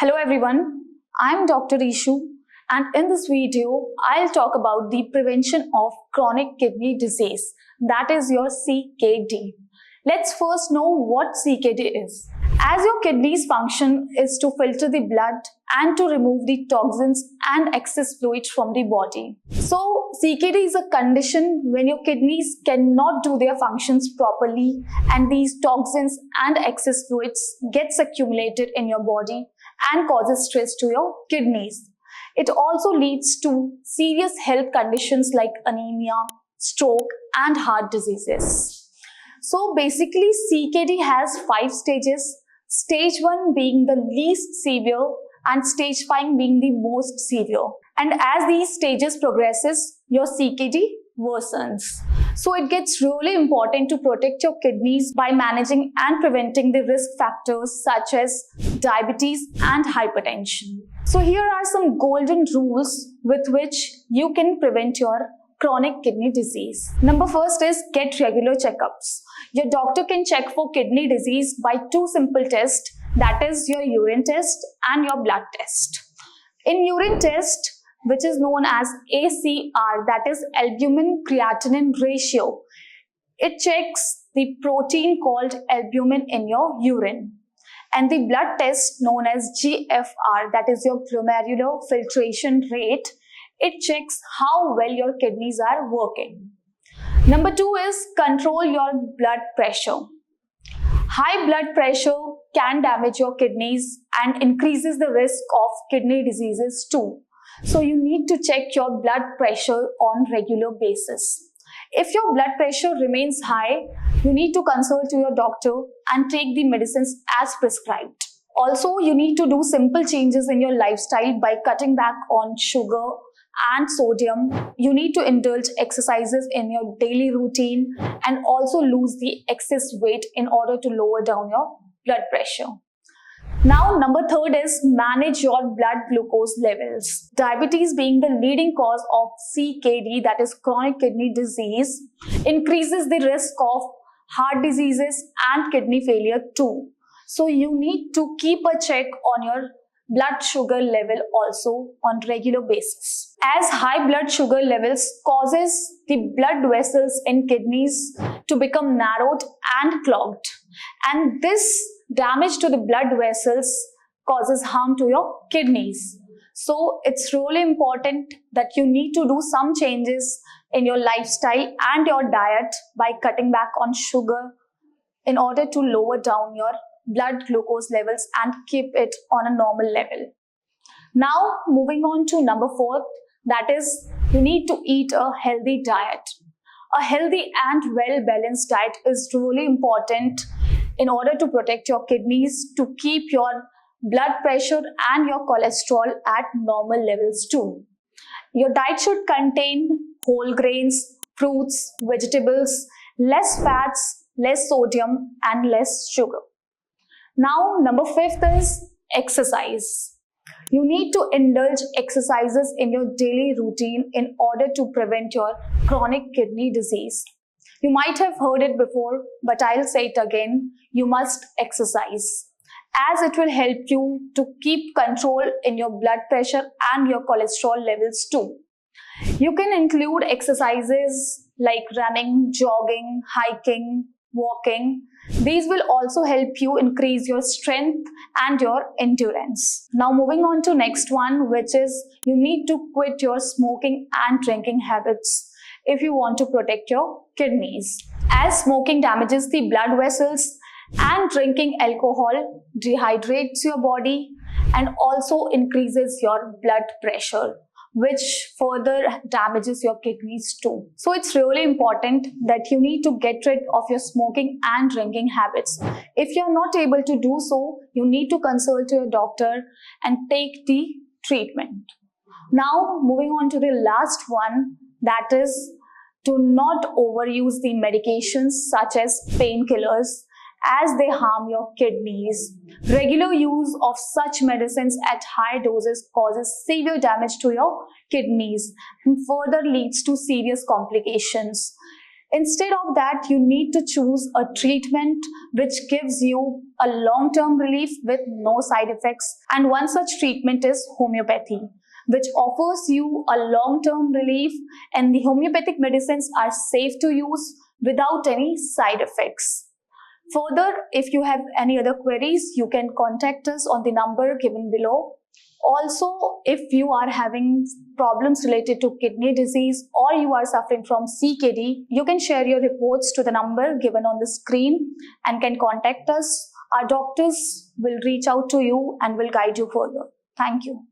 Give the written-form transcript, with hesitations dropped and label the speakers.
Speaker 1: Hello everyone, I'm Dr. Ishu and in this video I'll talk about the prevention of chronic kidney disease, that is your CKD. Let's first know what CKD is. As your kidneys function is to filter the blood and to remove the toxins and excess fluid from the body. So CKD is a condition when your kidneys cannot do their functions properly and these toxins and excess fluids gets accumulated in your body and causes stress to your kidneys. It also leads to serious health conditions like anemia, stroke and heart diseases. So basically CKD has 5 stages, stage 1 being the least severe and stage 5 being the most severe. And as these stages progresses, your CKD worsens. So it gets really important to protect your kidneys by managing and preventing the risk factors such as diabetes and hypertension. So here are some golden rules with which you can prevent your chronic kidney disease. Number first is get regular checkups. Your doctor can check for kidney disease by 2 simple tests, that is your urine test and your blood test. In urine test, which is known as ACR, that is albumin creatinine ratio, it checks the protein called albumin in your urine. And the blood test known as GFR, that is your glomerular filtration rate, it checks how well your kidneys are working. Number 2 is control your blood pressure. High blood pressure can damage your kidneys and increases the risk of kidney diseases too. So you need to check your blood pressure on regular basis. If your blood pressure remains high, you need to consult to your doctor and take the medicines as prescribed. Also, you need to do simple changes in your lifestyle by cutting back on sugar and sodium. You need to indulge exercises in your daily routine and also lose the excess weight in order to lower down your blood pressure. Now, number 3 is manage your blood glucose levels. Diabetes being the leading cause of CKD, that is chronic kidney disease, increases the risk of heart diseases and kidney failure too. So you need to keep a check on your blood sugar level also on regular basis. As high blood sugar levels causes the blood vessels in kidneys to become narrowed and clogged, and this damage to the blood vessels causes harm to your kidneys. So it's really important that you need to do some changes in your lifestyle and your diet by cutting back on sugar in order to lower down your blood glucose levels and keep it on a normal level. Now moving on to number 4, that is you need to eat a healthy diet. A healthy and well-balanced diet is really important in order to protect your kidneys, to keep your blood pressure and your cholesterol at normal levels too. Your diet should contain whole grains, fruits, vegetables, less fats, less sodium and less sugar. Now number 5 is exercise. You need to indulge exercises in your daily routine in order to prevent your chronic kidney disease. You might have heard it before, but I'll say it again. You must exercise, as it will help you to keep control in your blood pressure and your cholesterol levels too. You can include exercises like running, jogging, hiking, walking. These will also help you increase your strength and your endurance. Now moving on to next one, which is you need to quit your smoking and drinking habits if you want to protect your kidneys. As smoking damages the blood vessels and drinking alcohol dehydrates your body and also increases your blood pressure, which further damages your kidneys too. So it's really important that you need to get rid of your smoking and drinking habits. If you're not able to do so, you need to consult your doctor and take the treatment. Now moving on to the last one, that is do not overuse the medications such as painkillers as they harm your kidneys. Regular use of such medicines at high doses causes severe damage to your kidneys and further leads to serious complications. Instead of that, you need to choose a treatment which gives you a long-term relief with no side effects. And one such treatment is homeopathy, which offers you a long-term relief, and the homeopathic medicines are safe to use without any side effects. Further, if you have any other queries, you can contact us on the number given below. Also, if you are having problems related to kidney disease or you are suffering from CKD, you can share your reports to the number given on the screen and can contact us. Our doctors will reach out to you and will guide you further. Thank you.